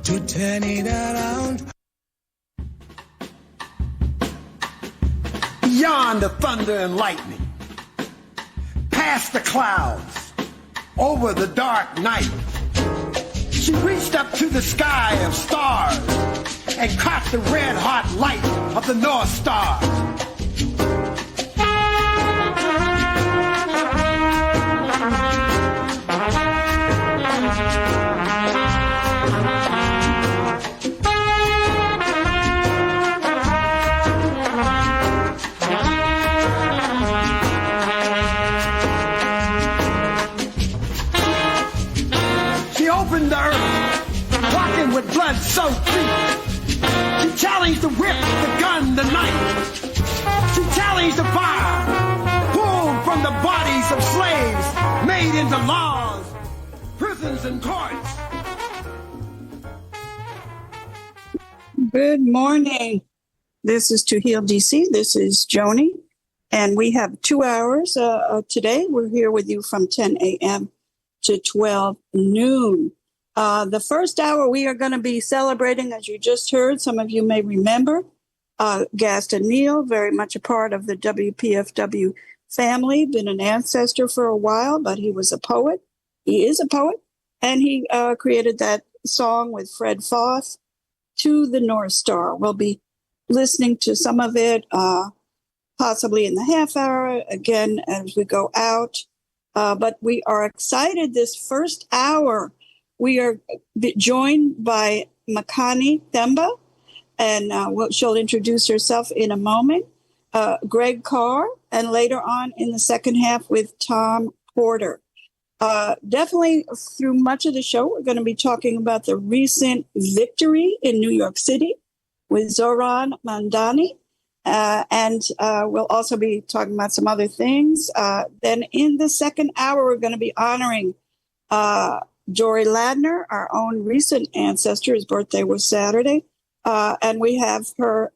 to turn it around. Beyond the thunder and lightning, past the clouds, over the dark night, she reached up to the sky of stars and caught the red-hot light of the North Star. Opened the earth, walking with blood-soaked feet. She challenged the whip, the gun, the knife. She challenged the fire, pulled from the bodies of slaves, made into laws, prisons, and courts. Good morning. This is To Heal DC. This is Joni, and we have 2 hours today. We're here with you from 10 a.m. to 12 noon. The first hour we are going to be celebrating, as you just heard, some of you may remember, Gaston Neal, very much a part of the WPFW family, been an ancestor for a while, but he was a poet. He is a poet, and he created that song with Fred Foss, To the North Star. We'll be listening to some of it, possibly in the half hour, again, as we go out. But we are excited this first hour. We are joined by Makani Themba, and she'll introduce herself in a moment. Greg Carr, and later on in the second half with Tom Porter. Definitely through much of the show, we're going to be talking about the recent victory in New York City with ZOHRAN MAMDANI. And we'll also be talking about some other things. Then in the second hour, we're going to be honoring Jory Ladner, our own recent ancestor. His birthday was Saturday. And we have her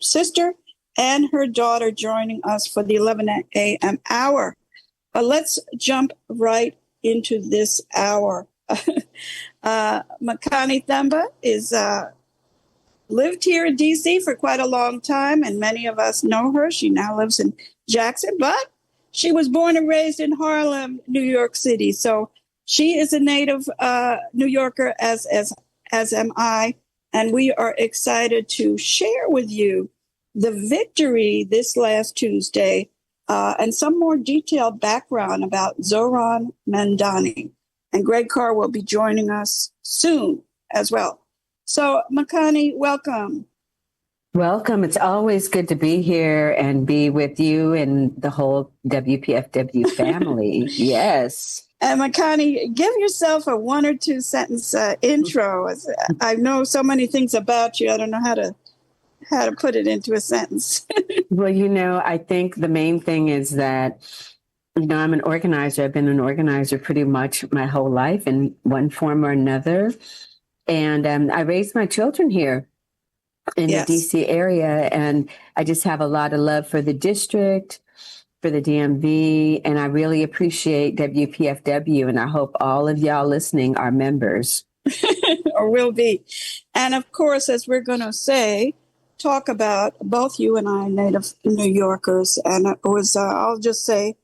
sister and her daughter joining us for the 11 a.m. hour. But let's jump right into this hour. Makani Themba is lived here in D.C. for quite a long time, and many of us know her. She now lives in Jackson, but she was born and raised in Harlem, New York City. So she is a native New Yorker, as am I, and we are excited to share with you the victory this last Tuesday and some more detailed background about ZOHRAN MAMDANI. And Greg Carr will be joining us soon as well. So, Makani, welcome. Welcome. It's always good to be here and be with you and the whole WPFW family. Yes. And Makani, give yourself a 1 or 2 sentence intro. I know so many things about you. I don't know how to put it into a sentence. Well, I think the main thing is that, I'm an organizer. I've been an organizer pretty much my whole life in one form or another. And I raised my children here in the DC area, and I just have a lot of love for the district, for the DMV, and I really appreciate WPFW, and I hope all of y'all listening are members. Or will be. And of course, as we're going to say, talk about both you and I, native New Yorkers, and it was, I'll just say,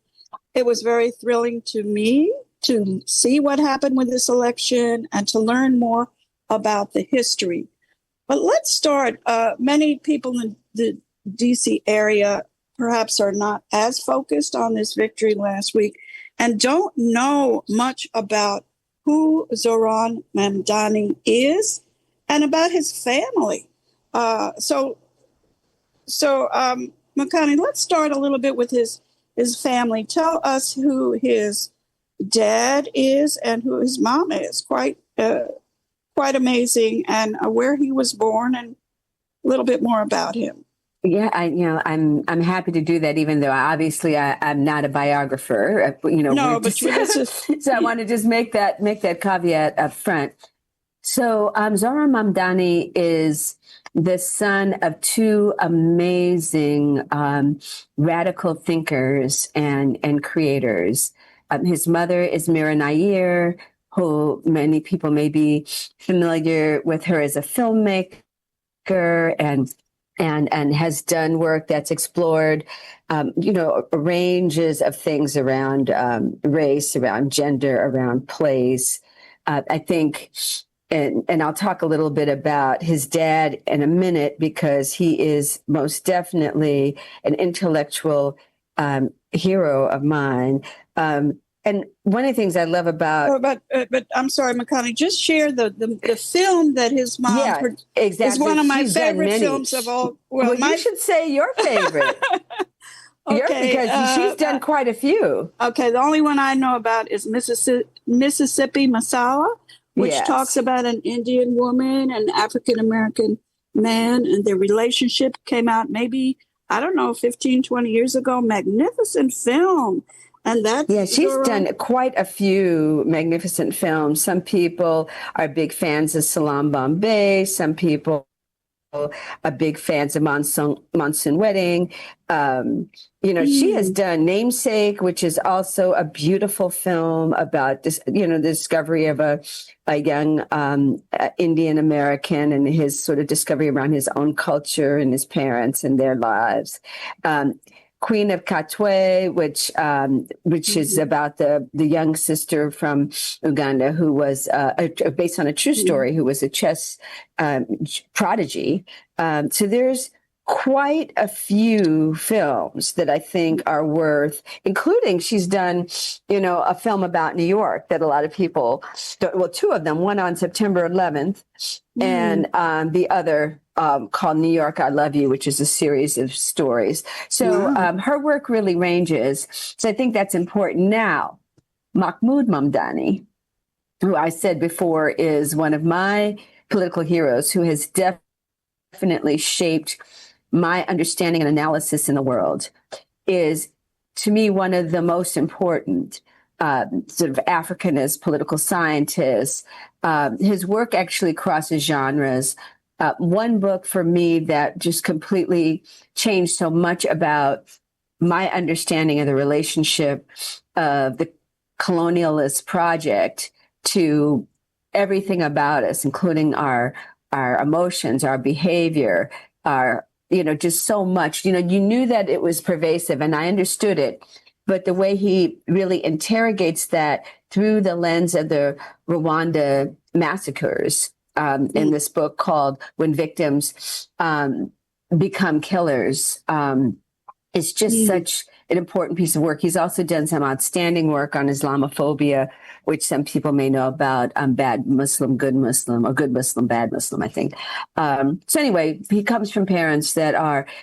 it was very thrilling to me to see what happened with this election and to learn more about the history. But let's start. Many people in the DC area perhaps are not as focused on this victory last week and don't know much about who ZOHRAN MAMDANI is and about his family. So, Makani, let's start a little bit with his family. Tell us who his dad is and who his mom is. Quite amazing, and where he was born, and a little bit more about him. Yeah, I'm happy to do that, even though obviously I'm not a biographer. No, but so I want to just make that caveat up front. So ZOHRAN MAMDANI is the son of 2 amazing radical thinkers and creators. His mother is Mira Nair, who many people may be familiar with her as a filmmaker and has done work that's explored, ranges of things around race, around gender, around place. I think, and I'll talk a little bit about his dad in a minute, because he is most definitely an intellectual hero of mine. And one of the things I love about, but I'm sorry, Makani, just share the film that his mom exactly. is one of my She's favorite films of all. Well, you should say your favorite. Okay, because she's done quite a few. Okay, the only one I know about is Mississippi Masala, which talks about an Indian woman and African American man, and their relationship. Came out maybe, I don't know, 15, 20 years ago. Magnificent film. And that's she's done quite a few magnificent films. Some people are big fans of Salam Bombay. Some people are big fans of Monsoon Wedding. She has done Namesake, which is also a beautiful film about this, the discovery of a young Indian American and his sort of discovery around his own culture and his parents and their lives. Queen of Katwe, which is about the young sister from Uganda who was based on a true story, who was a chess prodigy. So there's quite a few films that I think are worth, including she's done, a film about New York that a lot of people, two of them, one on September 11th and the other called New York, I Love You, which is a series of stories. So her work really ranges. So I think that's important. Now, Mahmoud Mamdani, who I said before is one of my political heroes, who has definitely shaped my understanding and analysis in the world, is to me one of the most important sort of Africanist political scientists. His work actually crosses genres. One book for me that just completely changed so much about my understanding of the relationship of the colonialist project to everything about us, including our emotions, our behavior, our, just so much. You knew that it was pervasive, and I understood it. But the way he really interrogates that through the lens of the Rwanda massacres, in this book called When Victims Become Killers, it's just such an important piece of work. He's also done some outstanding work on Islamophobia, which some people may know about, bad Muslim, good Muslim, or good Muslim, bad Muslim, I think. So anyway, he comes from parents that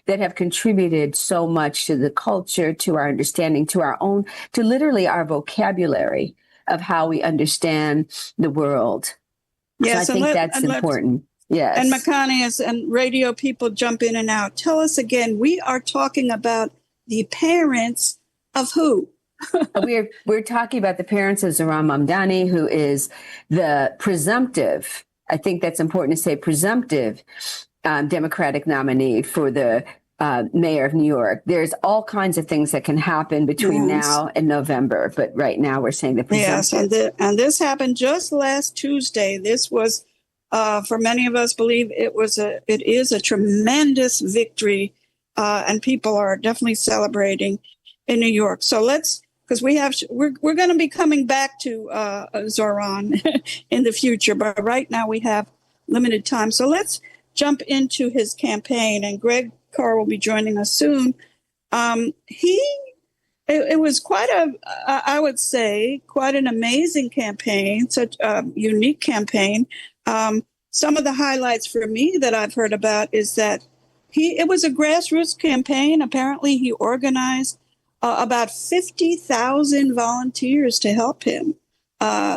have contributed so much to the culture, to our understanding, to literally our vocabulary of how we understand the world. Yes, so I think that's important. Yes. And Makani, and radio people jump in and out. Tell us again, we are talking about the parents of who? We're talking about the parents of ZOHRAN MAMDANI, who is the presumptive, I think that's important to say, presumptive Democratic nominee for the mayor of New York. There's all kinds of things that can happen between now and November, but right now we're saying the presumptive. Yes, and this happened just last Tuesday. This was, for many of us, believe it is a tremendous victory, and people are definitely celebrating in New York. So because we're going to be coming back to ZOHRAN in the future, but right now we have limited time. So let's jump into his campaign, and Carr will be joining us soon. It was quite I would say, quite an amazing campaign, such a unique campaign. Some of the highlights for me that I've heard about is that it was a grassroots campaign. Apparently, he organized about 50,000 volunteers to help him.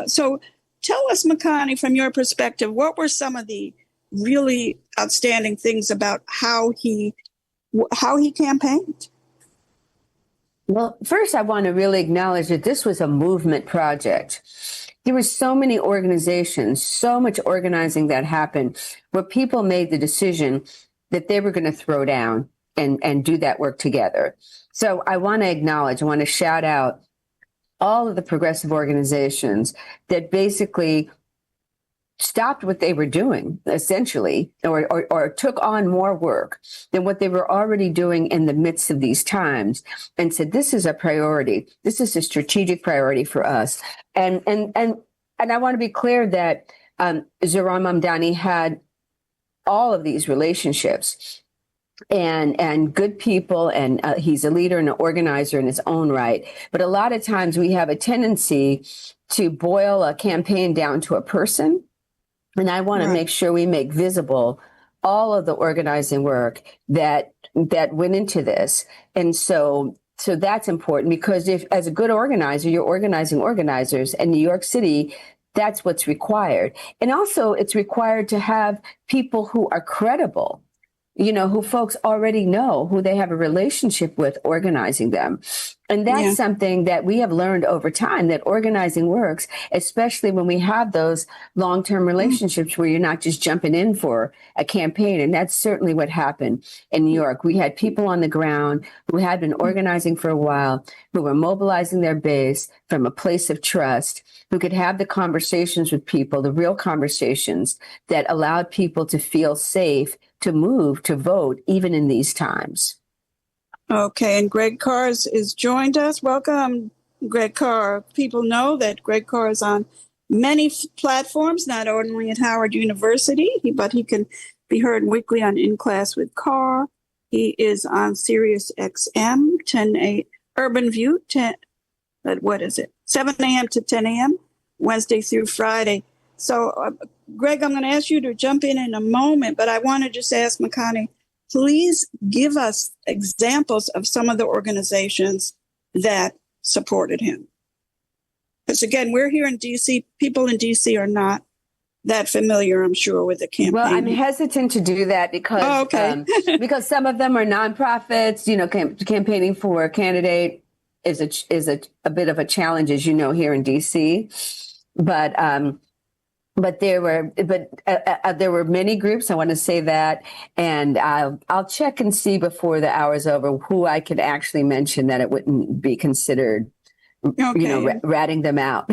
So tell us, Makani, from your perspective, what were some of the really outstanding things about how he campaigned? Well, first, I want to really acknowledge that this was a movement project. There were so many organizations, so much organizing that happened, where people made the decision that they were going to throw down and do that work together. So I want to shout out all of the progressive organizations that basically stopped what they were doing, essentially, or took on more work than what they were already doing in the midst of these times, and said, this is a priority. This is a strategic priority for us. And I want to be clear that Zohran Mamdani had all of these relationships and good people, and he's a leader and an organizer in his own right. But a lot of times we have a tendency to boil a campaign down to a person. And I want to make sure we make visible all of the organizing work that went into this. And so that's important, because if, as a good organizer, you're organizing organizers in New York City, that's what's required. And also it's required to have people who are credible, who folks already know, who they have a relationship with, organizing them. And that's something that we have learned over time, that organizing works, especially when we have those long-term relationships where you're not just jumping in for a campaign. And that's certainly what happened in New York. We had people on the ground who had been organizing for a while, who were mobilizing their base from a place of trust, who could have the conversations with people, the real conversations that allowed people to feel safe, to move, to vote, even in these times. Okay, and Greg Carr is joined us. Welcome, Greg Carr. People know that Greg Carr is on many platforms, not only at Howard University, but he can be heard weekly on In Class with Carr. He is on Sirius XM, 10 Urban View, 7 a.m. to 10 a.m., Wednesday through Friday. So, Greg, I'm going to ask you to jump in a moment, but I want to just ask Makani, please give us examples of some of the organizations that supported him. Because again, we're here in D.C. People in D.C. are not that familiar, I'm sure, with the campaign. Well, I'm hesitant to do that because because some of them are nonprofits. Campaigning for a candidate is a bit of a challenge, as you know, here in D.C. But there were many groups. I want to say that, and I'll check and see before the hour's over who I could actually mention that it wouldn't be considered, ratting them out.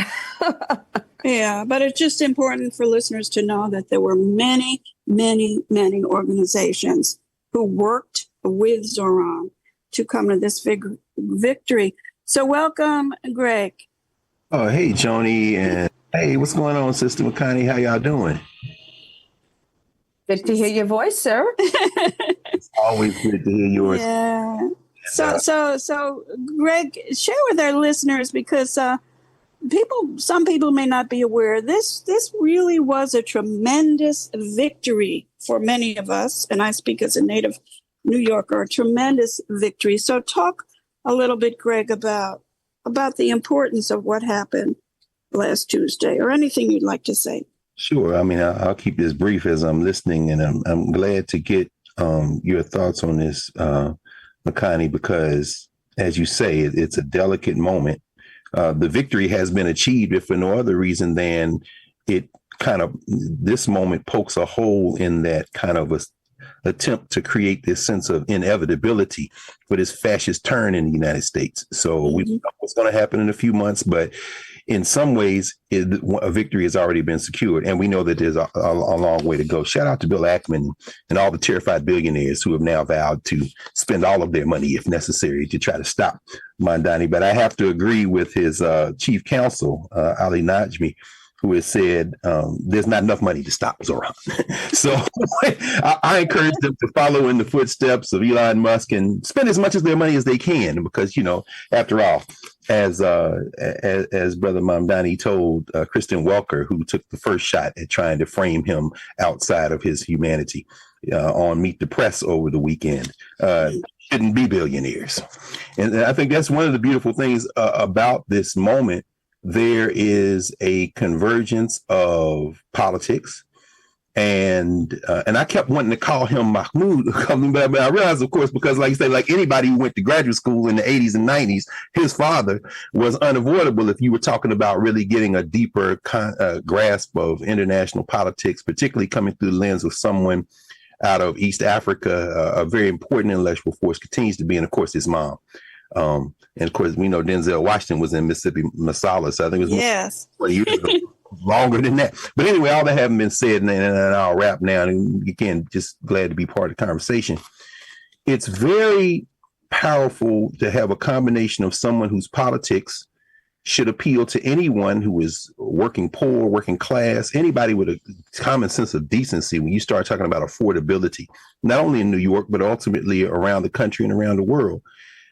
Yeah, but it's just important for listeners to know that there were many, many, many organizations who worked with Zohran to come to this victory. So welcome, Greg. Oh, hey, Joni, and hey, what's going on, Sister Makani? How y'all doing? Good to hear your voice, sir. It's always good to hear yours. Yeah. So, Greg, share with our listeners, because some people may not be aware. This really was a tremendous victory for many of us, and I speak as a native New Yorker. A tremendous victory. So, talk a little bit, Greg, about the importance of what happened last Tuesday, or anything you'd like to say. Sure. I mean, I'll keep this brief as I'm listening, and I'm glad to get your thoughts on this, Makani, because, as you say, it's a delicate moment. The victory has been achieved, if for no other reason than this moment pokes a hole in that kind of a attempt to create this sense of inevitability for this fascist turn in the United States. So we know what's going to happen in a few months, but in some ways, a victory has already been secured, and we know that there's a long way to go. Shout out to Bill Ackman and all the terrified billionaires who have now vowed to spend all of their money, if necessary, to try to stop Mamdani. But I have to agree with his chief counsel, Ali Najmi, who has said there's not enough money to stop Zohran. So I encourage them to follow in the footsteps of Elon Musk and spend as much of their money as they can, because, after all, as Brother Mamdani told Kristen Welker, who took the first shot at trying to frame him outside of his humanity on Meet the Press over the weekend, shouldn't be billionaires. And I think that's one of the beautiful things about this moment. There is a convergence of politics, and I kept wanting to call him Mahmoud, but I realized, of course, because, like you say, like anybody who went to graduate school in the 80s and 90s, his father was unavoidable if you were talking about really getting a deeper grasp of international politics, particularly coming through the lens of someone out of East Africa. A very important intellectual force continues to be, and of course, his mom. And of course, we know Denzel Washington was in Mississippi Masala, so I think it was Yes. 20 years ago, longer than that. But anyway, all that having been said, and I'll wrap now. And again, just glad to be part of the conversation. It's very powerful to have a combination of someone whose politics should appeal to anyone who is working poor, working class, anybody with a common sense of decency. When you start talking about affordability, not only in New York, but ultimately around the country and around the world.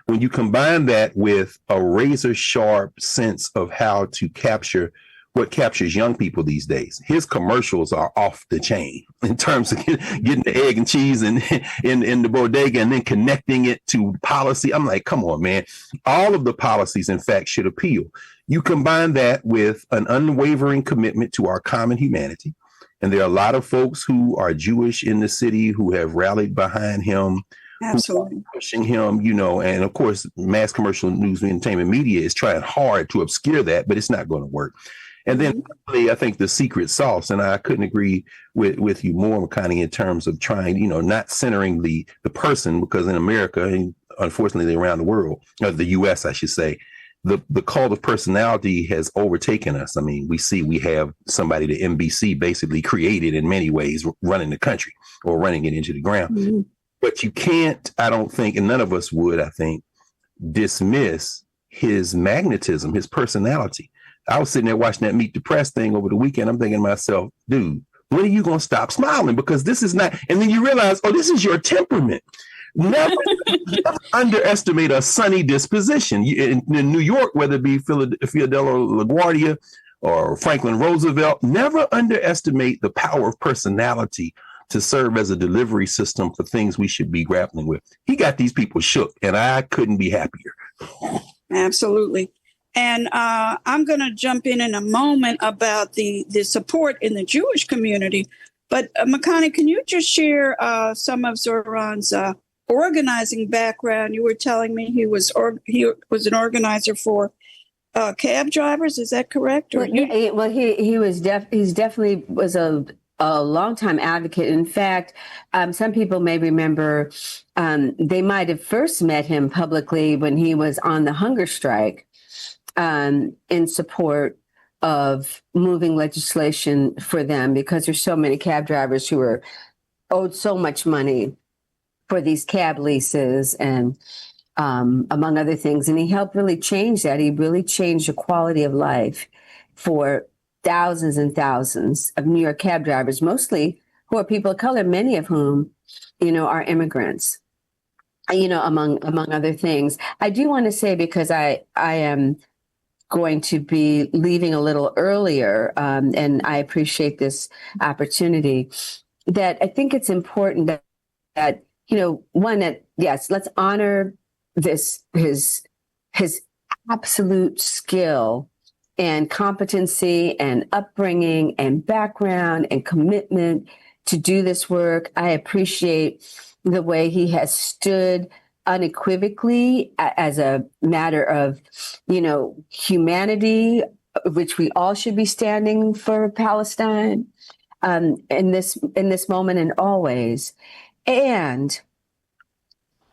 When you combine that with a razor sharp sense of how to capture what captures young people these days, his commercials are off the chain in terms of getting the egg and cheese in the bodega and then connecting it to policy. I'm like, come on, man. All of the policies, in fact, should appeal. You combine that with an unwavering commitment to our common humanity. And there are a lot of folks who are Jewish in the city who have rallied behind him. Absolutely. Pushing him, and of course, mass commercial news and entertainment media is trying hard to obscure that, but it's not going to work. And then I think the secret sauce, and I couldn't agree with you more, Makani, in terms of trying, not centering the person, because in America, and unfortunately around the world, or the US, I should say, the cult of personality has overtaken us. I mean, we have somebody that NBC basically created in many ways running the country or running it into the ground. Mm-hmm. But you can't, I don't think, and none of us would, I think, dismiss his magnetism, his personality. I was sitting there watching that Meet the Press thing over the weekend. I'm thinking to myself, dude, when are you going to stop smiling? Because this is not, and then you realize, oh, this is your temperament. Never underestimate a sunny disposition. In New York, whether it be Theodore LaGuardia or Franklin Roosevelt, never underestimate the power of personality to serve as a delivery system for things we should be grappling with. He got these people shook, and I couldn't be happier. Absolutely. And I'm going to jump in a moment about the support in the Jewish community. But Makani, can you just share some of Zohran's organizing background? You were telling me he was an organizer for cab drivers. Is that correct? Or he's definitely was a longtime advocate. In fact, some people may remember they might have first met him publicly when he was on the hunger strike in support of moving legislation for them, because there's so many cab drivers who are owed so much money for these cab leases and among other things. And he helped really change that. He really changed the quality of life for thousands and thousands of New York cab drivers, mostly who are people of color, many of whom, are immigrants, among other things. I do want to say, because I am going to be leaving a little earlier, and I appreciate this opportunity, that I think it's important that let's honor his absolute skill and competency and upbringing and background and commitment to do this work. I appreciate the way he has stood unequivocally as a matter of, humanity, which we all should be standing for Palestine in this moment and always. And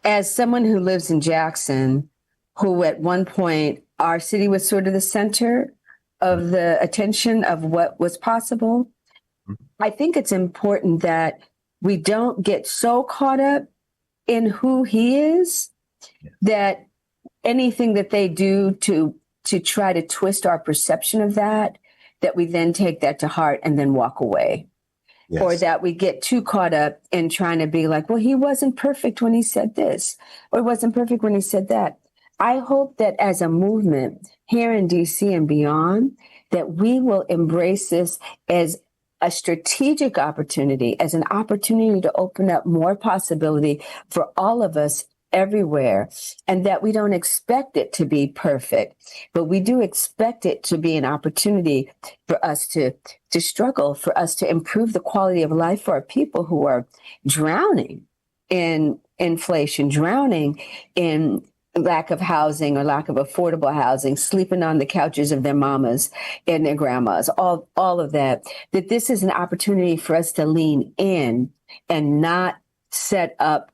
as someone who lives in Jackson, who at one point our city was sort of the center of the attention of what was possible, I think it's important that we don't get so caught up in who he is that anything that they do to try to twist our perception of that we then take that to heart and then walk away. Yes. Or that we get too caught up in trying to be like, well, he wasn't perfect when he said this, or he wasn't perfect when he said that. I hope that as a movement here in DC and beyond, that we will embrace this as a strategic opportunity, as an opportunity to open up more possibility for all of us everywhere, and that we don't expect it to be perfect, but we do expect it to be an opportunity for us to struggle, for us to improve the quality of life for our people who are drowning in inflation, drowning in lack of housing or lack of affordable housing, sleeping on the couches of their mamas and their grandmas, all of that this is an opportunity for us to lean in and not set up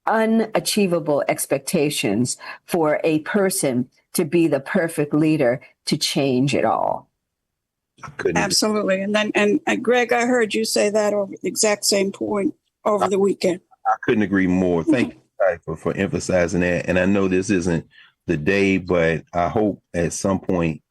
unachievable expectations for a person to be the perfect leader to change it all. Absolutely. And then, and Greg, I heard you say that over the exact same point over the weekend. I couldn't agree more. Thank you for emphasizing that. And I know this isn't the day, but I hope at some point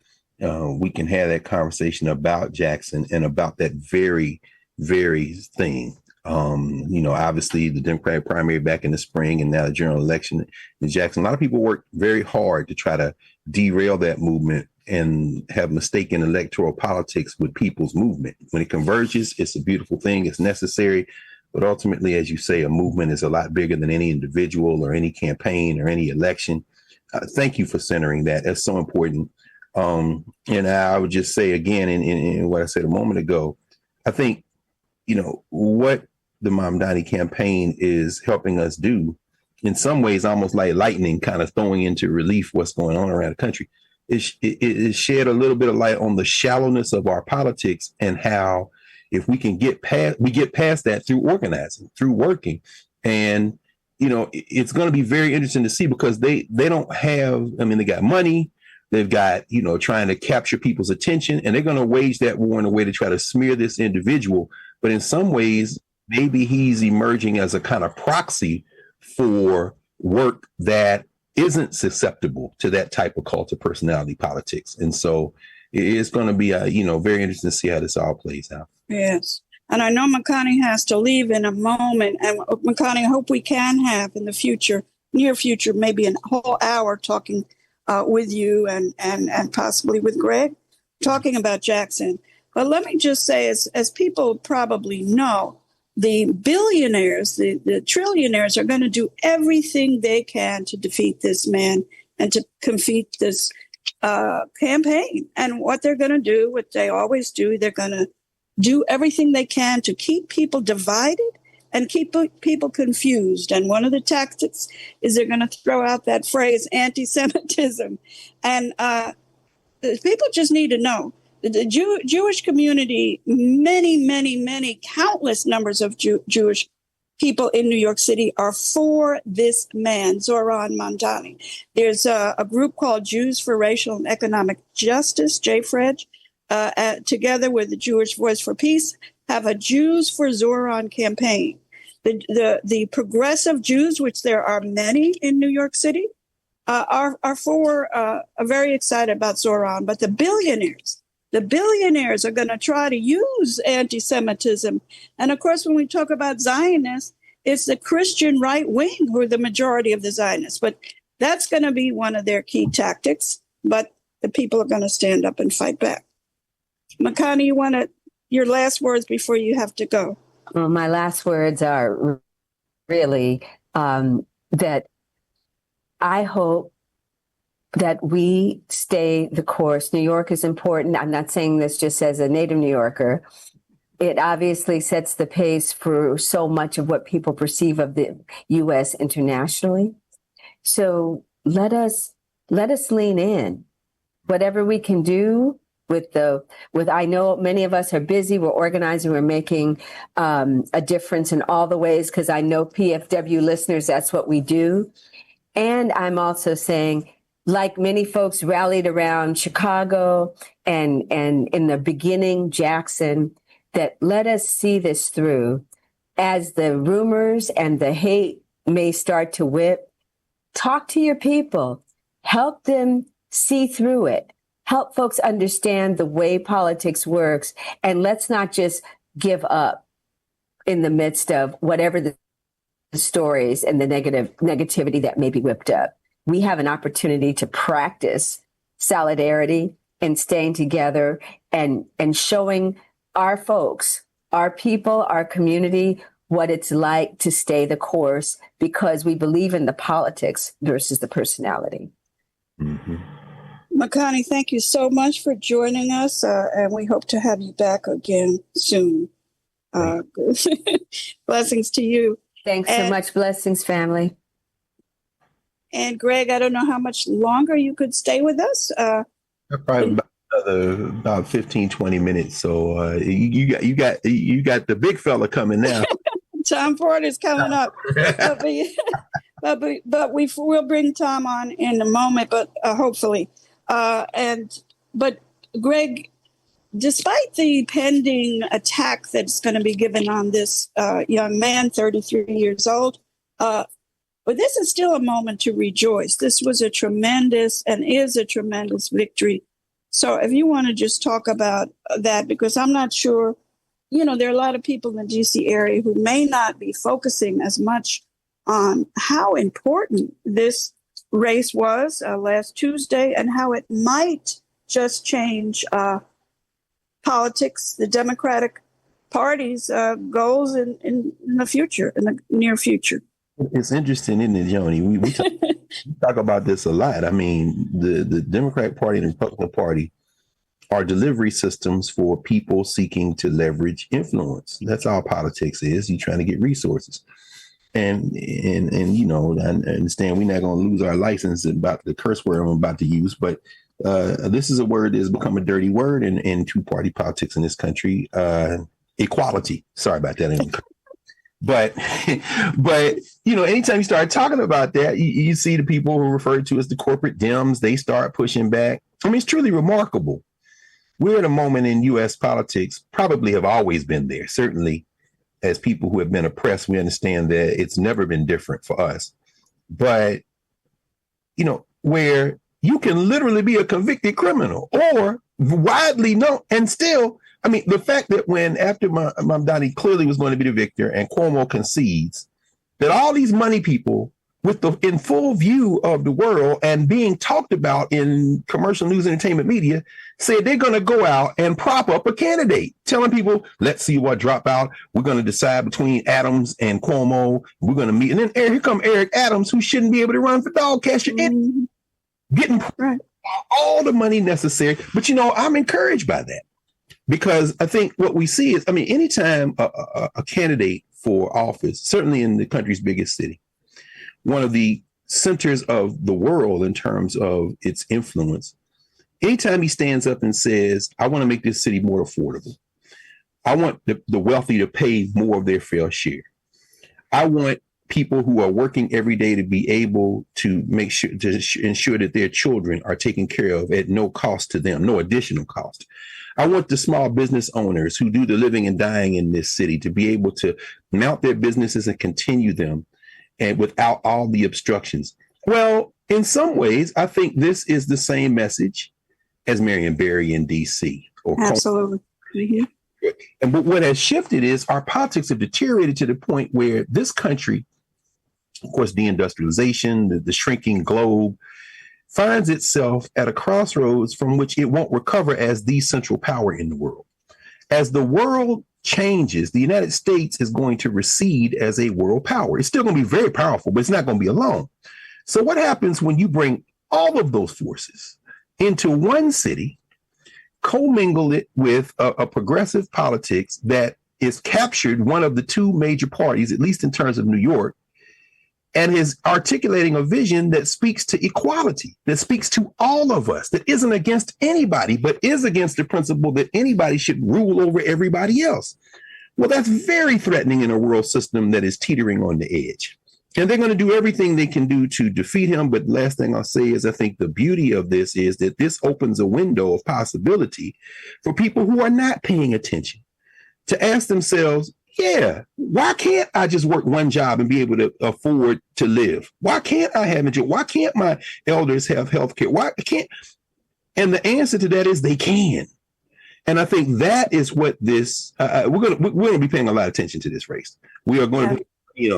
we can have that conversation about Jackson and about that very, very thing. Obviously the Democratic primary back in the spring and now the general election in Jackson. A lot of people worked very hard to try to derail that movement and have mistaken electoral politics with people's movement. When it converges, it's a beautiful thing. It's necessary. But ultimately, as you say, a movement is a lot bigger than any individual or any campaign or any election. Thank you for centering that. That's so important. And I would just say again, in what I said a moment ago, I think, what the MAMDANI campaign is helping us do, in some ways, almost like lightning kind of throwing into relief what's going on around the country, it shed a little bit of light on the shallowness of our politics and how if we can get past that through organizing, through working. And, it's going to be very interesting to see because they don't have, they got money, they've got, trying to capture people's attention, and they're going to wage that war in a way to try to smear this individual. But in some ways, maybe he's emerging as a kind of proxy for work that isn't susceptible to that type of cult of personality politics. And so it's going to be, very interesting to see how this all plays out. Yes. And I know Makani has to leave in a moment. And Makani, I hope we can have in the future, near future, maybe a whole hour talking with you and possibly with Greg, talking about Jackson. But let me just say, as people probably know, the billionaires, the trillionaires are going to do everything they can to defeat this man and to defeat this campaign. And what they're going to do, what they always do, they're going to do everything they can to keep people divided and keep people confused. And one of the tactics is they're going to throw out that phrase, anti-Semitism. And people just need to know the Jewish community, many, countless numbers of Jewish people in New York City are for this man, ZOHRAN MAMDANI. There's a group called Jews for Racial and Economic Justice, JFREJ, together with the Jewish Voice for Peace, have a Jews for ZOHRAN campaign. The progressive Jews, which there are many in New York City, are very excited about ZOHRAN. But the billionaires are going to try to use anti-Semitism. And of course, when we talk about Zionists, it's the Christian right wing who are the majority of the Zionists. But that's going to be one of their key tactics. But the people are going to stand up and fight back. Makani, you want your last words before you have to go? Well, my last words are really that I hope that we stay the course. New York is important. I'm not saying this just as a native New Yorker. It obviously sets the pace for so much of what people perceive of the U.S. internationally. So let us lean in. Whatever we can do with I know many of us are busy, we're organizing, we're making a difference in all the ways, because I know PFW listeners, that's what we do. And I'm also saying, like many folks rallied around Chicago and in the beginning, Jackson, that let us see this through. As the rumors and the hate may start to whip, talk to your people, help them see through it, help folks understand the way politics works. And let's not just give up in the midst of whatever the stories and the negativity that may be whipped up. We have an opportunity to practice solidarity and staying together and showing our folks, our people, our community, what it's like to stay the course, because we believe in the politics versus the personality. Mm-hmm. Makani, thank you so much for joining us, and we hope to have you back again soon. Blessings to you. Thanks so much. Blessings, family. And Greg, I don't know how much longer you could stay with us. Probably about 15, 20 minutes. So you got the big fella coming now. Tom Ford is coming up. we'll bring Tom on in a moment, but hopefully. But Greg, despite the pending attack that's going to be given on this young man, 33 years old, but this is still a moment to rejoice. This was a tremendous and is a tremendous victory. So if you want to just talk about that, because I'm not sure, there are a lot of people in the DC area who may not be focusing as much on how important this race was last Tuesday and how it might just change politics, the Democratic Party's goals in the future, in the near future. It's interesting, isn't it, Joni? We talk about this a lot. I mean, the Democratic Party and the Republican Party are delivery systems for people seeking to leverage influence. That's all politics is. You're trying to get resources. And I understand we're not going to lose our license about the curse word I'm about to use, but this is a word that has become a dirty word in two-party politics in this country. Equality. Sorry about that. But anytime you start talking about that, you see the people who are referred to as the corporate Dems, they start pushing back. I mean, it's truly remarkable. We're at a moment in U.S. politics, probably have always been there. Certainly, as people who have been oppressed, we understand that it's never been different for us. But, where you can literally be a convicted criminal or widely known and still, I mean, the fact that when after MAMDANI clearly was going to be the victor and Cuomo concedes, that all these money people in full view of the world and being talked about in commercial news entertainment media said they're going to go out and prop up a candidate, telling people, let's see what drop out. We're going to decide between Adams and Cuomo. We're going to meet. And then here come Eric Adams, who shouldn't be able to run for dog catcher, getting all the money necessary. But, I'm encouraged by that. Because I think what we see is, anytime a candidate for office, certainly in the country's biggest city, one of the centers of the world in terms of its influence, anytime he stands up and says, I want to make this city more affordable. I want the wealthy to pay more of their fair share. I want people who are working every day to be able to make sure to ensure that their children are taken care of at no cost to them, no additional cost. I want the small business owners who do the living and dying in this city to be able to mount their businesses and continue them and without all the obstructions. Well, in some ways, I think this is the same message as Marion Barry in D.C. Absolutely. Mm-hmm. And but what has shifted is our politics have deteriorated to the point where this country, of course, deindustrialization, the shrinking globe, finds itself at a crossroads from which it won't recover as the central power in the world. As the world changes, the United States is going to recede as a world power. It's still going to be very powerful, but it's not going to be alone. So what happens when you bring all of those forces into one city, commingle it with a progressive politics that is captured one of the two major parties, at least in terms of New York, and is articulating a vision that speaks to equality, that speaks to all of us, that isn't against anybody, but is against the principle that anybody should rule over everybody else. Well, that's very threatening in a world system that is teetering on the edge. And they're going to do everything they can do to defeat him. But last thing I'll say is I think the beauty of this is that this opens a window of possibility for people who are not paying attention to ask themselves, yeah, why can't I just work one job and be able to afford to live? Why can't I have a job? Why can't my elders have health care? Why can't? And the answer to that is they can. And I think that is what this, we're going to be paying a lot of attention to this race. We are going to,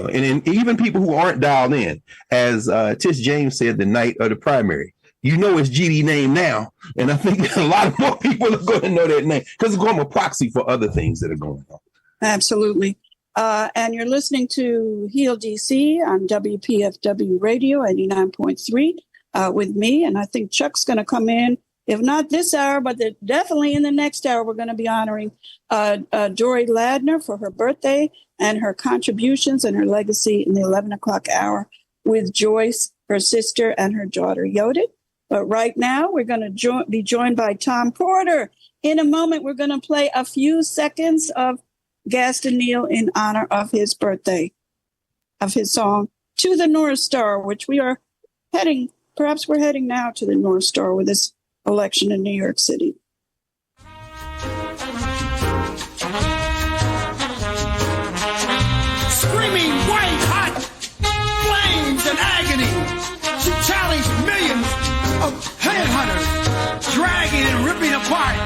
and even people who aren't dialed in, as Tish James said the night of the primary, it's GD name now. And I think a lot of more people are going to know that name because it's going to be a proxy for other things that are going on. Absolutely. And you're listening to Heal DC on WPFW Radio 89.3 with me. And I think Chuck's going to come in, if not this hour, but definitely in the next hour. We're going to be honoring Dory Ladner for her birthday and her contributions and her legacy in the 11 o'clock hour with Joyce, her sister, and her daughter, Yodit. But right now, we're going to be joined by Tom Porter. In a moment, we're going to play a few seconds of Gaston Neal in honor of his birthday, of his song, to the North Star, which we are heading, perhaps we're heading now to the North Star with this election in New York City. Screaming white hot flames and agony, she challenged millions of headhunters, dragging and ripping apart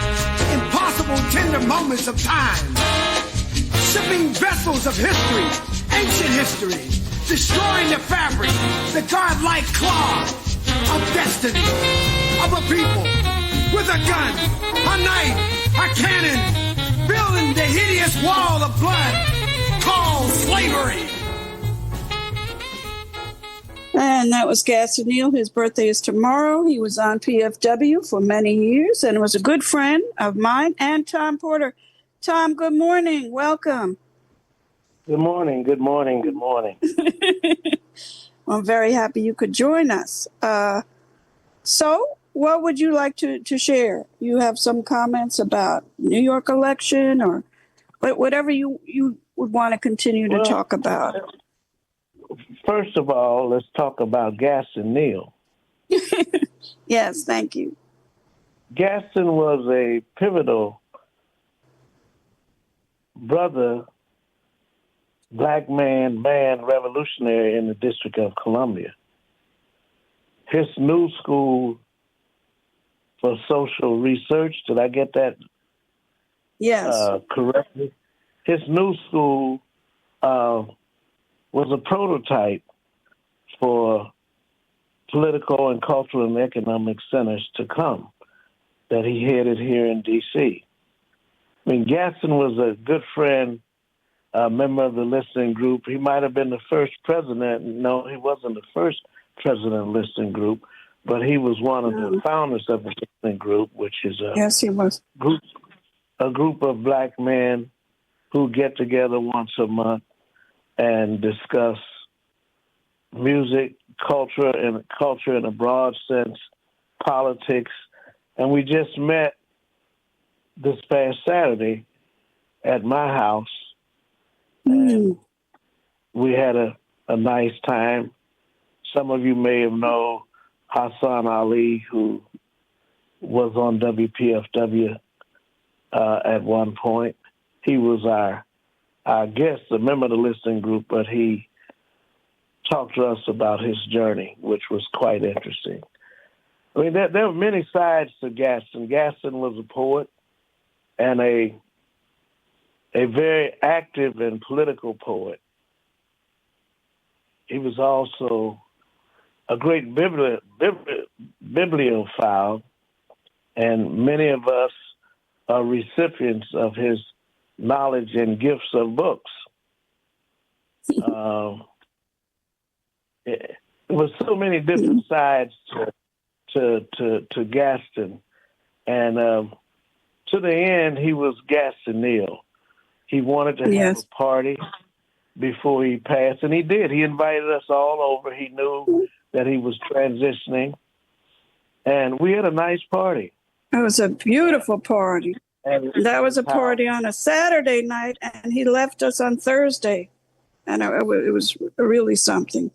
impossible tender moments of time, shipping vessels of history, ancient history, destroying the fabric, the godlike claw of destiny of a people with a gun, a knife, a cannon, building the hideous wall of blood called slavery. And that was Gaston Neal. His birthday is tomorrow. He was on PFW for many years and was a good friend of mine and Tom Porter. Tom, good morning. Welcome. Good morning. Good morning. Good morning. I'm very happy you could join us. So what would you like to share? You have some comments about New York election or whatever you would want to continue to talk about. First of all, let's talk about Gaston Neal. Yes, thank you. Gaston was a pivotal brother, black man revolutionary in the District of Columbia. His new school for social research, did I get that Yes. correctly? His new school was a prototype for political and cultural and economic centers to come that he headed here in D.C. I mean, Gaston was a good friend, a member of the listening group. He might have been the first president. No, he wasn't the first president of the listening group, but he was one of the founders of the listening group, which is Yes, he was. a group of black men who get together once a month and discuss music, culture in a broad sense, politics. And we just met this past Saturday at my house. And we had a nice time. Some of you may have known Hassan Ali, who was on WPFW at one point. He was our guest, a member of the listening group, but he talked to us about his journey, which was quite interesting. I mean, there were many sides to Gaston. Gaston was a poet and a very active and political poet. He was also a great bibliophile, and many of us are recipients of his knowledge and gifts of books. It was so many different sides to Gaston, and to the end, he was Gaston Neal. He wanted to have a party before he passed, and he did. He invited us all over. He knew that he was transitioning, and we had a nice party. It was a beautiful party. And that was a party on a Saturday night, and he left us on Thursday, and it was really something.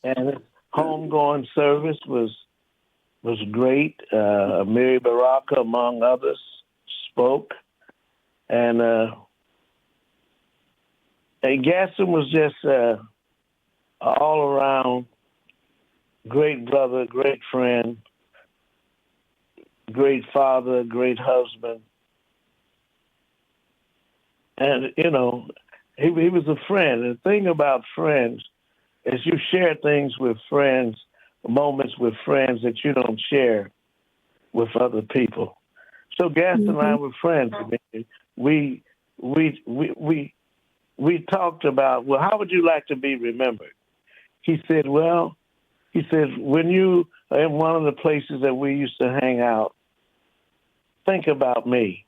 And his homegoing service was great. Mary Baraka, among others, spoke, and Gaston was just all around great brother, great friend, great father, great husband. And, you know, he was a friend. And the thing about friends is you share things with friends, moments with friends that you don't share with other people. So Gaston and I were friends. We talked about, well, how would you like to be remembered? He said, when you are in one of the places that we used to hang out, think about me.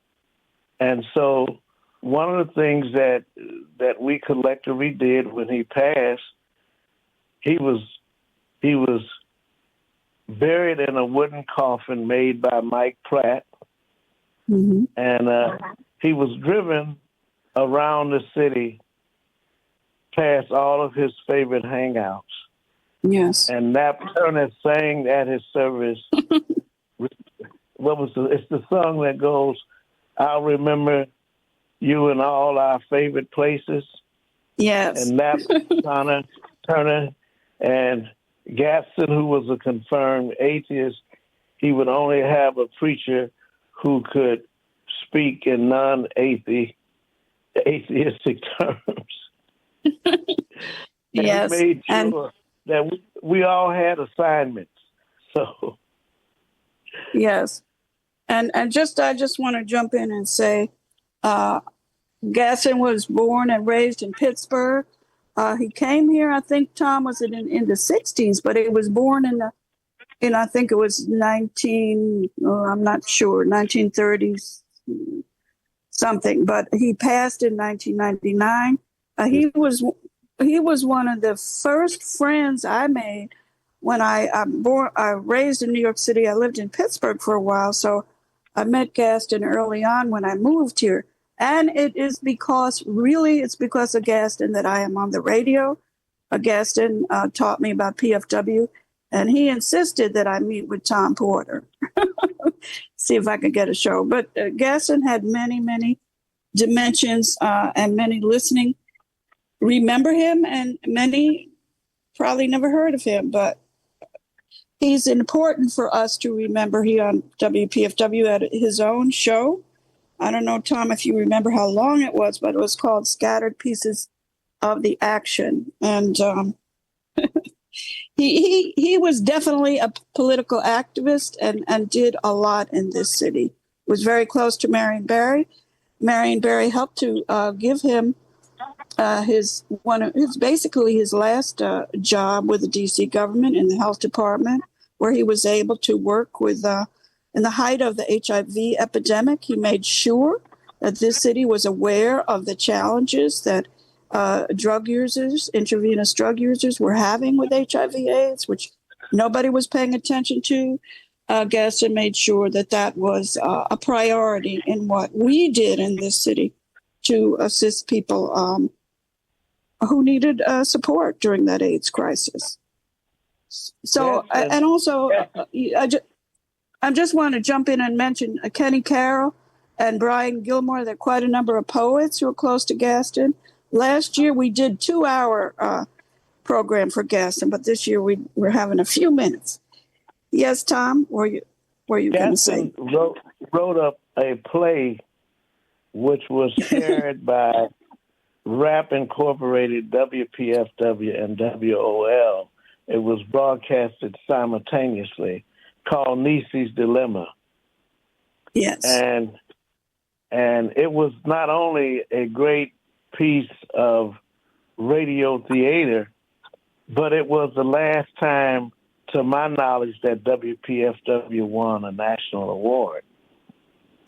And so one of the things that we collectively did when he passed, he was buried in a wooden coffin made by Mike Pratt. And he was driven around the city past all of his favorite hangouts. Yes. And Nat Turner sang at his service. It's the song that goes, "I'll remember you in all our favorite places." Yes. And Nat Turner and Gaston, who was a confirmed atheist, he would only have a preacher who could speak in non-atheistic terms. Yes. And he made sure that we all had assignments. So yes. And I just want to jump in and say, Gaston was born and raised in Pittsburgh. He came here, I think, Tom, was it in the 60s, but he was born in I think it was I'm not sure, 1930s something, but he passed in 1999. He was one of the first friends I made when I raised in New York City. I lived in Pittsburgh for a while, so I met Gaston early on when I moved here. And it's because of Gaston that I am on the radio. Gaston taught me about PFW, and he insisted that I meet with Tom Porter. See if I could get a show. But Gaston had many, many dimensions and many listening. Remember him, and many probably never heard of him, but he's important for us to remember. He on WPFW had his own show. I don't know, Tom, if you remember how long it was, but it was called Scattered Pieces of the Action. And he was definitely a political activist and did a lot in this city. Was very close to Marion Barry. Marion Barry helped to give him his last job with the DC government in the health department, where he was able to work with in the height of the HIV epidemic. He made sure that this city was aware of the challenges that intravenous drug users were having with HIV/AIDS, which nobody was paying attention to. Gaston made sure that was a priority in what we did in this city to assist people who needed support during that AIDS crisis. So, and also, I just want to jump in and mention Kenny Carroll and Brian Gilmore. There are quite a number of poets who are close to Gaston. Last year, we did 2-hour program for Gaston, but this year we're having a few minutes. Yes, Tom, were you going to say? Wrote up a play which was shared by Rap Incorporated, WPFW, and WOL. It was broadcasted simultaneously, called Niecy's Dilemma. Yes. And it was not only a great piece of radio theater, but it was the last time, to my knowledge, that WPFW won a national award.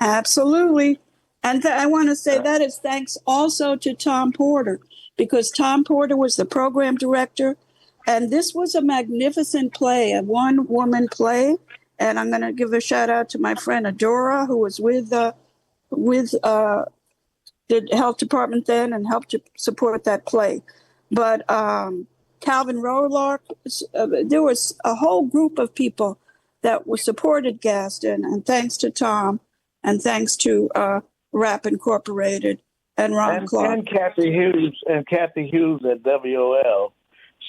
Absolutely. And I want to say that is thanks also to Tom Porter, because Tom Porter was the program director. And this was a magnificent play, a one-woman play. And I'm going to give a shout out to my friend Adora, who was with the health department then and helped to support that play. But Calvin Rolark, there was a whole group of people that supported Gaston, and thanks to Tom, and thanks to Rap Incorporated and Ron Clark. And Kathy Hughes at WOL.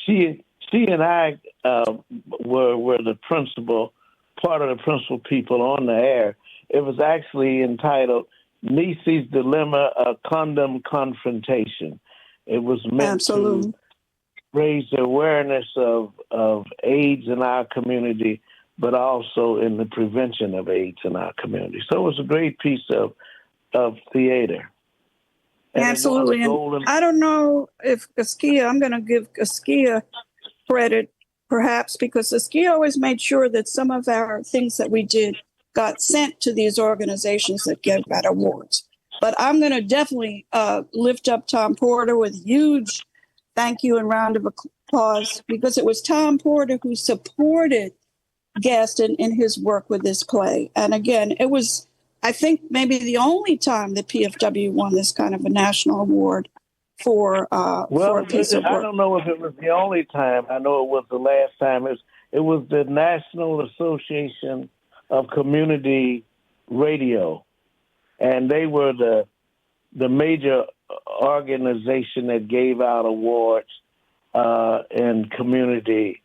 She and I were the part of the principal people on the air. It was actually entitled Niecy's Dilemma, a Condom Confrontation. It was meant to raise the awareness of AIDS in our community, but also in the prevention of AIDS in our community. So it was a great piece of theater. And absolutely. And I don't know if I'm going to give Askia credit, perhaps, because Askia always made sure that some of our things that we did got sent to these organizations that give out awards. But I'm going to definitely lift up Tom Porter with a huge thank you and round of applause, because it was Tom Porter who supported Gaston in his work with this play. And again, it was, I think, maybe the only time that PFW won this kind of a national award for a piece of I work. don't know if it was the only time. I know it was the last time. It was the National Association of Community Radio, and they were the major organization that gave out awards in community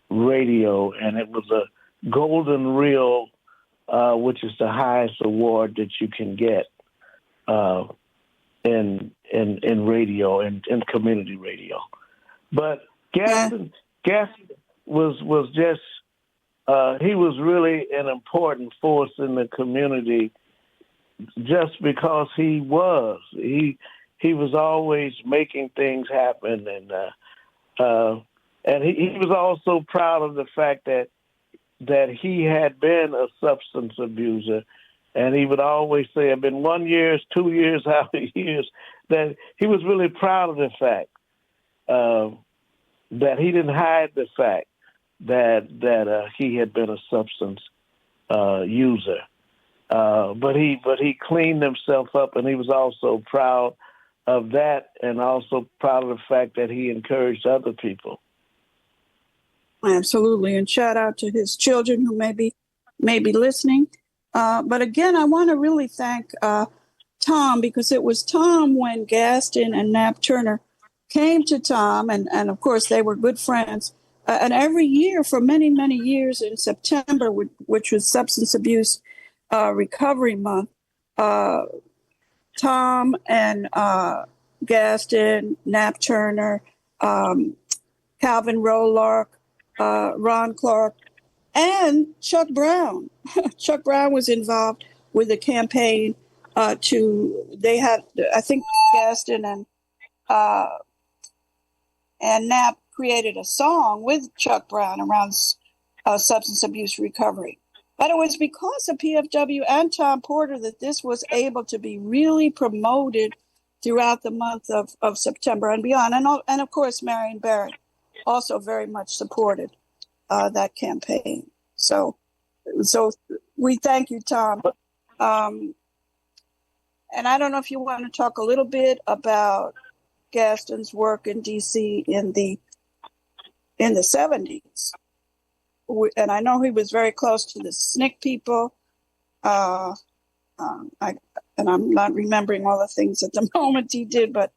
radio, and it was a golden reel, which is the highest award that you can get in radio and in community radio. But Gaston was just he was really an important force in the community just because he was always making things happen, and he was also proud of the fact that he had been a substance abuser, and he would always say, "I've been 1 year, 2 years, how many years?" That he was really proud of the fact that he didn't hide the fact that he had been a substance user, but he cleaned himself up, and he was also proud of that, and also proud of the fact that he encouraged other people. Absolutely, and shout out to his children who may be listening. But again, I want to really thank Tom, because it was Tom when Gaston and Nap Turner came to Tom, and of course they were good friends. And every year for many, many years in September, which was Substance Abuse Recovery Month, Tom and Gaston, Nap Turner, Calvin Rolark, Ron Clark, and Chuck Brown. Chuck Brown was involved with the campaign they had, I think Gaston and Nap created a song with Chuck Brown around substance abuse recovery. But it was because of PFW and Tom Porter that this was able to be really promoted throughout the month of September and beyond. And of course, Marion Barrett also very much supported that campaign. So we thank you, Tom. And I don't know if you want to talk a little bit about Gaston's work in D.C. in the 70s. And I know he was very close to the SNCC people. And I'm not remembering all the things at the moment he did, but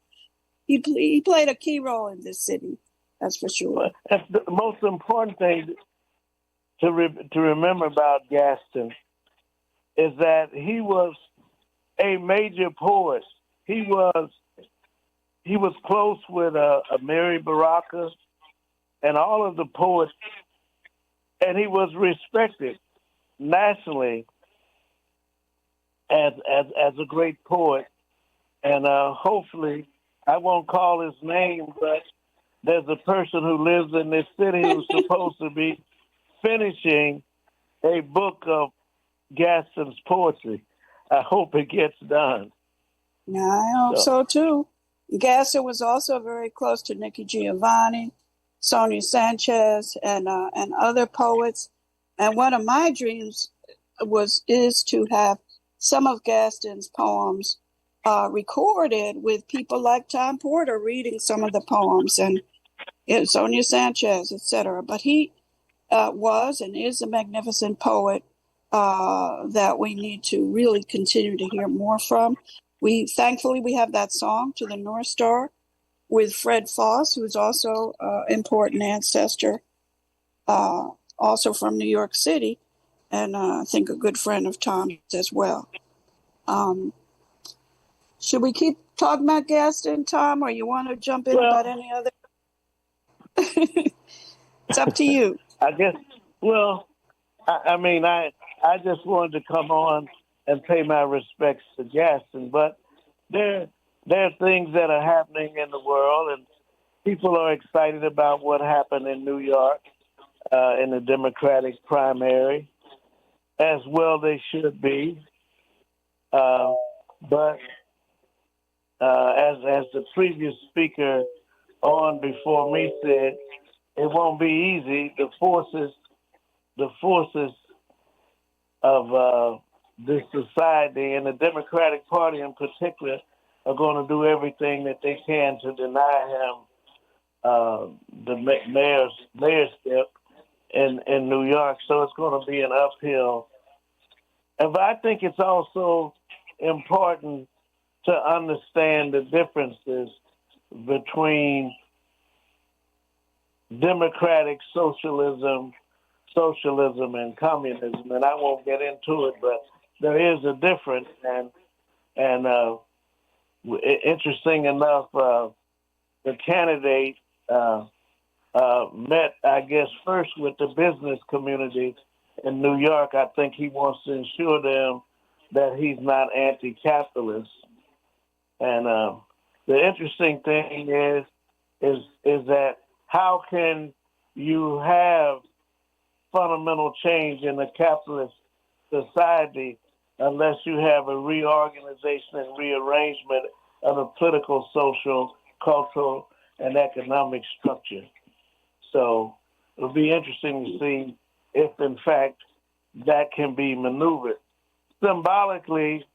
he played a key role in this city. That's for sure. That's the most important thing to remember about Gaston is that he was a major poet. He was close with Mary Baraka and all of the poets, and he was respected nationally as a great poet. And hopefully, I won't call his name, but there's a person who lives in this city who's supposed to be finishing a book of Gaston's poetry. I hope it gets done. Yeah, I hope so too. Gaston was also very close to Nikki Giovanni, Sonia Sanchez, and other poets. And one of my dreams is to have some of Gaston's poems recorded with people like Tom Porter reading some of the poems, and Sonia Sanchez, etc. But he was and is a magnificent poet that we need to really continue to hear more from. Thankfully we have that song, To the North Star, with Fred Foss, who's also an important ancestor, also from New York City, and I think a good friend of Tom's as well. Should we keep talking about Gaston, Tom, or you want to jump in about any other? It's up to you. I guess, I just wanted to come on and pay my respects to Gaston, but there are things that are happening in the world, and people are excited about what happened in New York in the Democratic primary, as well they should be. But as the previous speaker on before me said, it won't be easy. The forces of this society and the Democratic Party in particular are going to do everything that they can to deny him the mayorship in New York. So it's going to be an uphill. But I think it's also important to understand the differences between democratic socialism, and communism. And I won't get into it, but there is a difference. And interesting enough, the candidate met, I guess, first with the business community in New York. I think he wants to ensure them that he's not anti-capitalist. And the interesting thing is that how can you have fundamental change in a capitalist society unless you have a reorganization and rearrangement of the political, social, cultural, and economic structure? So it'll be interesting to see if, in fact, that can be maneuvered. Symbolically,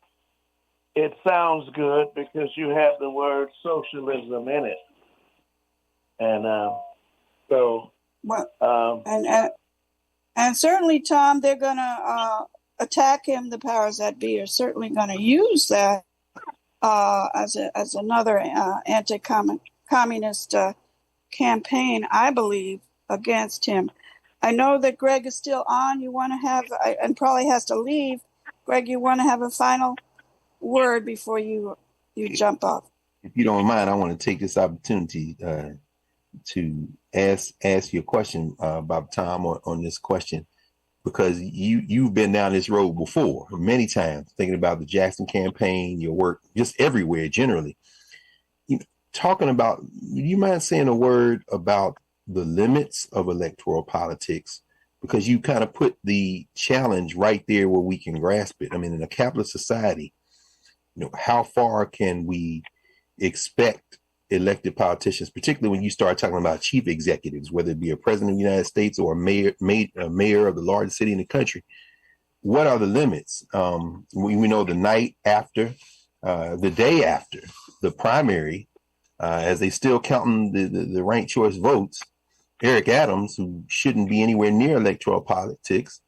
it sounds good because you have the word socialism in it. And and certainly, Tom, they're going to attack him. The powers that be are certainly going to use that as another anti-communist campaign, I believe, against him. I know that Greg is still on. You want to have, and probably has to leave. Greg, you want to have a final word before you jump off? If you don't mind, I want to take this opportunity to ask you a question about Tom on this question, because you've been down this road before many times, thinking about the Jackson campaign, your work just everywhere generally. Talking about, do you mind saying a word about the limits of electoral politics? Because you kind of put the challenge right there where we can grasp it. I mean, in a capitalist society, how far can we expect elected politicians, particularly when you start talking about chief executives, whether it be a president of the United States or a mayor of the largest city in the country? What are the limits? We know the night after, the day after the primary, as they still counting the ranked choice votes, Eric Adams, who shouldn't be anywhere near electoral politics,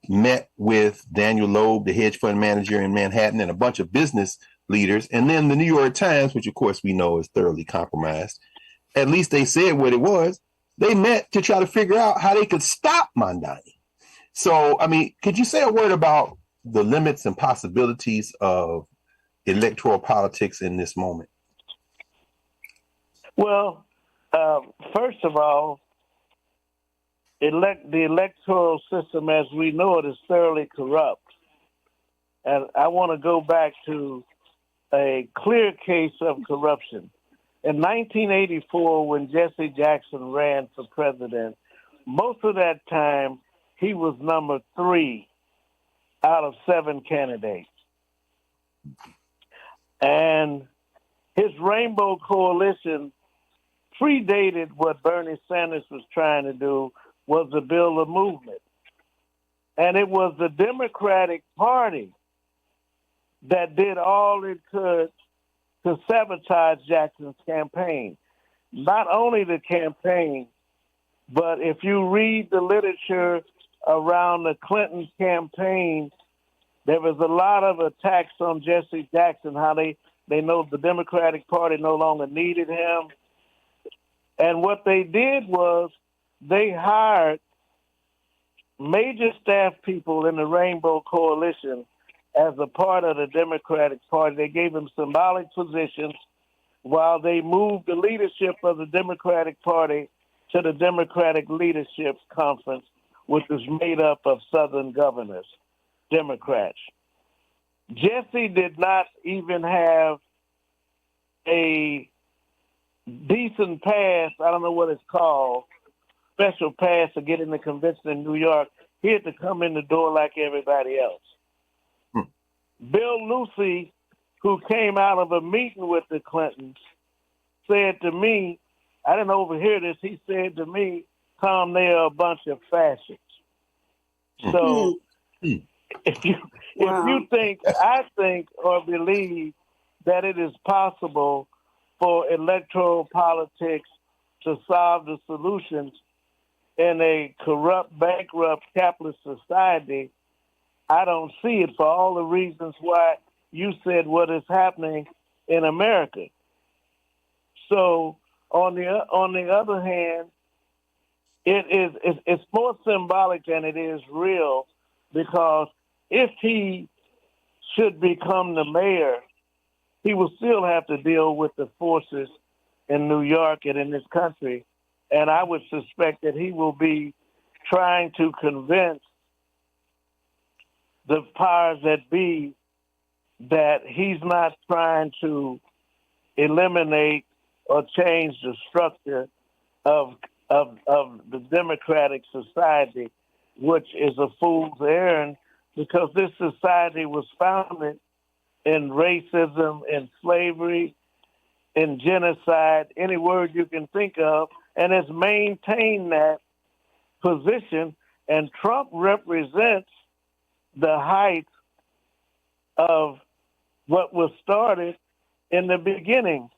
met with Daniel Loeb, the hedge fund manager in Manhattan, and a bunch of business leaders. And then the New York Times, which of course we know is thoroughly compromised, at least they said what it was. They met to try to figure out how they could stop MAMDANI. So, I mean, could you say a word about the limits and possibilities of electoral politics in this moment? Well, first of all, the electoral system as we know it is thoroughly corrupt. And I want to go back to a clear case of corruption. In 1984, when Jesse Jackson ran for president, most of that time he was number 3 out of 7 candidates. And his Rainbow Coalition predated what Bernie Sanders was trying to do, was to build a movement. And it was the Democratic Party that did all it could to sabotage Jackson's campaign. Not only the campaign, but if you read the literature around the Clinton campaign, there was a lot of attacks on Jesse Jackson, how they know the Democratic Party no longer needed him. And what they did was they hired major staff people in the Rainbow Coalition as a part of the Democratic Party. They gave them symbolic positions while they moved the leadership of the Democratic Party to the Democratic Leadership Conference, which was made up of Southern governors, Democrats. Jesse did not even have a decent pass, I don't know what it's called, special pass to get in the convention in New York. He had to come in the door like everybody else. Bill Lucy, who came out of a meeting with the Clintons, said to me, I didn't overhear this, he said to me, Tom, they are a bunch of fascists. So if you think, I think or believe that it is possible for electoral politics to solve the solutions in a corrupt, bankrupt, capitalist society, I don't see it for all the reasons why you said what is happening in America. So on the other hand, it's more symbolic than it is real, because if he should become the mayor, he will still have to deal with the forces in New York and in this country. And I would suspect that he will be trying to convince the powers that be that he's not trying to eliminate or change the structure of the democratic society, which is a fool's errand, because this society was founded in racism, in slavery, in genocide, any word you can think of, and has maintained that position. And Trump represents the height of what was started in the beginning.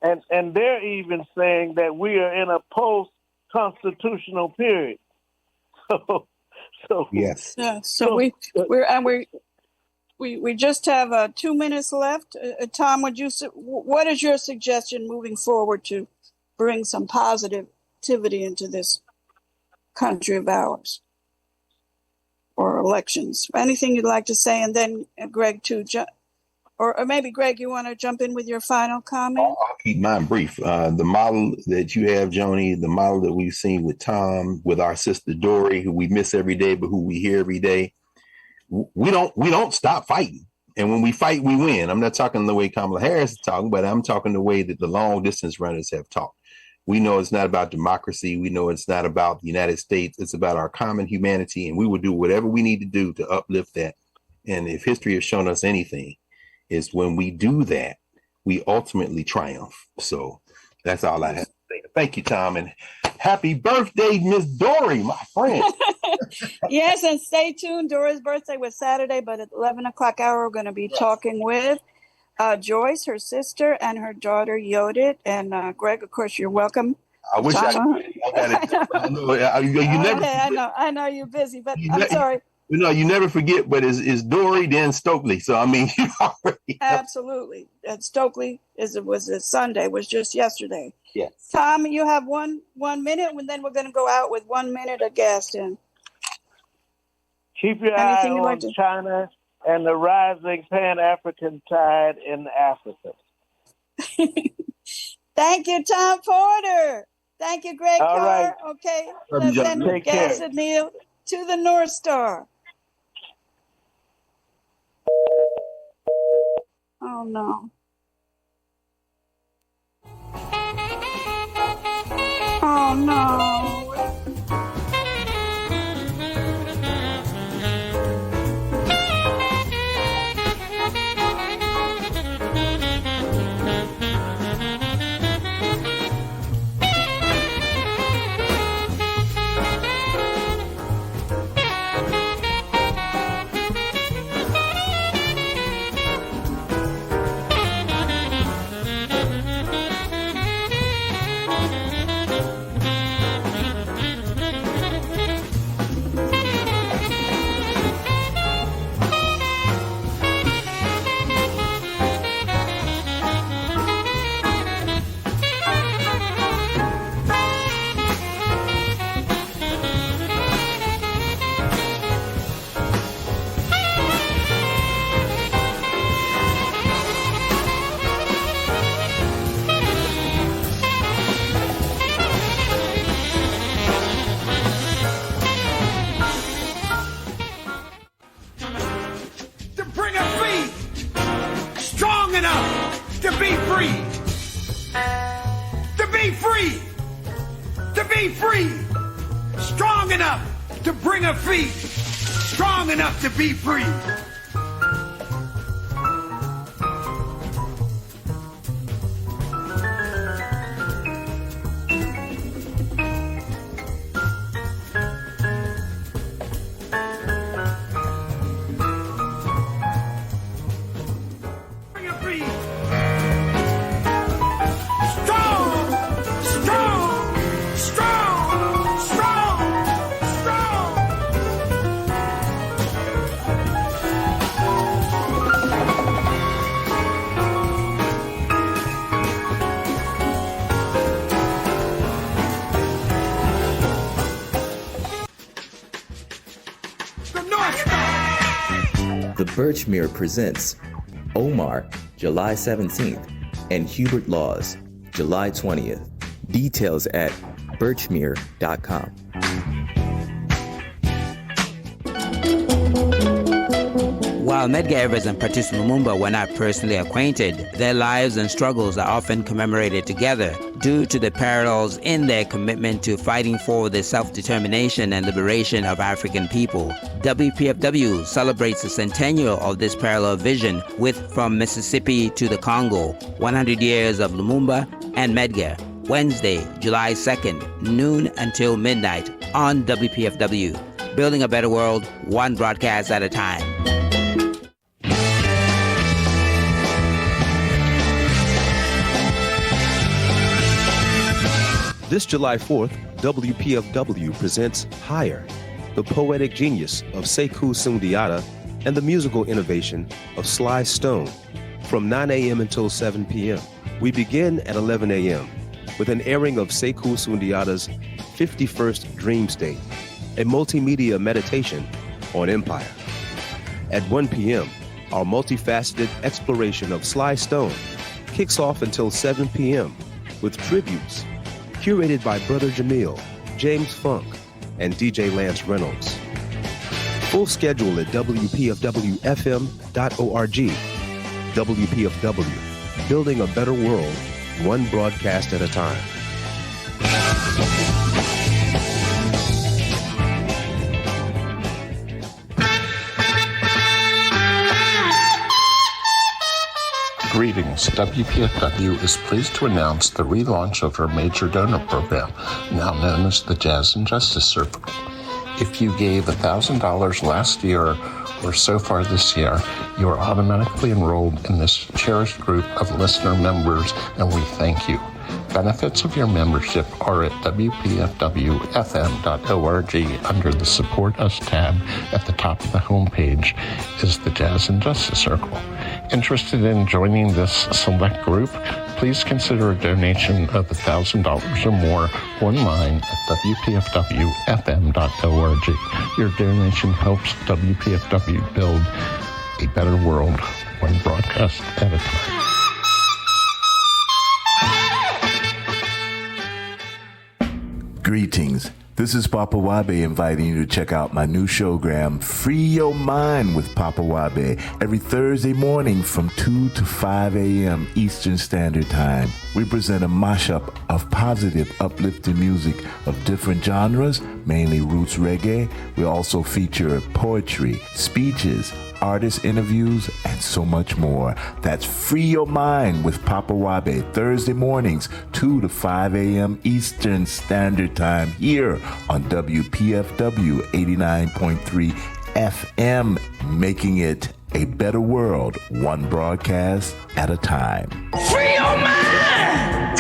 And they're even saying that we are in a post-constitutional period. So Yes. Yeah, so we just have 2 minutes left. Tom, what is your suggestion moving forward to bring some positivity into this country of ours, or elections? Anything you'd like to say? And then Greg too, or maybe Greg, you want to jump in with your final comment? I'll keep mine brief. The model that you have, Joni, the model that we've seen with Tom, with our sister Dory, who we miss every day, but who we hear every day. We don't stop fighting. And when we fight, we win. I'm not talking the way Kamala Harris is talking, but I'm talking the way that the long distance runners have talked. We know it's not about democracy. We know it's not about the United States. It's about our common humanity. And we will do whatever we need to do to uplift that. And if history has shown us anything, is when we do that, we ultimately triumph. So that's all I have to say. Thank you, Tom. And happy birthday, Miss Dory, my friend. Yes, and stay tuned. Dora's birthday was Saturday, but at 11 o'clock hour, we're going to be talking with Joyce, her sister, and her daughter, Yodit. And Greg, of course, you're welcome. I wish I know you're busy, but I'm sorry. No, you never forget, but it's Dory, then Stokely. So, I mean, you already Absolutely. And Stokely was a Sunday, was just yesterday. Yes. Tom, you have one minute, and then we're going to go out with 1 minute of Gaston. Keep your eye on China and the rising Pan-African tide in Africa. Thank you, Tom Porter. Thank you, Greg All Carr. right. Okay, let's send Gaston Neal to the North Star. Oh, no. Oh, no. Strong enough to bring her feet. Strong enough to be free. Bring her free. The Birchmere presents Omar, July 17th, and Hubert Laws, July 20th. Details at birchmere.com. While Medgar Evers and Patrice Lumumba were not personally acquainted, their lives and struggles are often commemorated together due to the parallels in their commitment to fighting for the self-determination and liberation of African people. WPFW celebrates the centennial of this parallel vision with From Mississippi to the Congo, 100 Years of Lumumba and Medgar, Wednesday, July 2nd, noon until midnight on WPFW. Building a better world, one broadcast at a time. This July 4th, WPFW presents Higher, the poetic genius of Sekou Sundiata and the musical innovation of Sly Stone, from 9 a.m. until 7 p.m. We begin at 11 a.m. with an airing of Sekou Sundiata's 51st Dream State, a multimedia meditation on empire. At 1 p.m., our multifaceted exploration of Sly Stone kicks off until 7 p.m. with tributes curated by Brother Jamil, James Funk, and DJ Lance Reynolds. Full schedule at WPFWFM.org. WPFW, building a better world, one broadcast at a time. Greetings. WPFW is pleased to announce the relaunch of our major donor program, now known as the Jazz and Justice Circle. If you gave $1,000 last year or so far this year, you are automatically enrolled in this cherished group of listener members, and we thank you. Benefits of your membership are at WPFWFM.org. Under the Support Us tab at the top of the homepage is the Jazz and Justice Circle. Interested in joining this select group? Please consider a donation of $1,000 or more online at WPFWFM.org. Your donation helps WPFW build a better world, one broadcast at a time. Greetings. This is Papa Wabe inviting you to check out my new showgram, Free Your Mind with Papa Wabe, every Thursday morning from 2 to 5 a.m. Eastern Standard Time. We present a mashup of positive, uplifting music of different genres, mainly roots reggae. We also feature poetry, speeches, artist interviews, and so much more. That's Free Your Mind with Papa Wabe, Thursday mornings, 2 to 5 a.m. Eastern Standard Time, here on WPFW 89.3 FM, making it a better world, one broadcast at a time. Free your mind!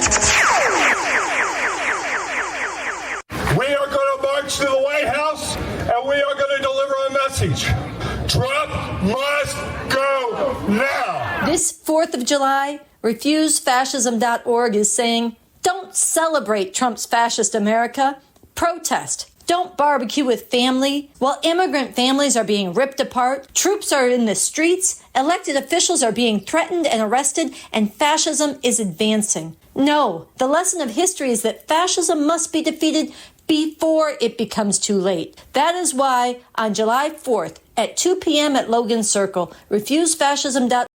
We are going to march to the White House, and we are going to deliver a message. Trump must go now. This 4th of July, RefuseFascism.org is saying, don't celebrate Trump's fascist America. Protest. Don't barbecue with family. While immigrant families are being ripped apart, troops are in the streets, elected officials are being threatened and arrested, and fascism is advancing. No, the lesson of history is that fascism must be defeated before it becomes too late. That is why on July 4th at 2 p.m. at Logan Circle, RefuseFascism.org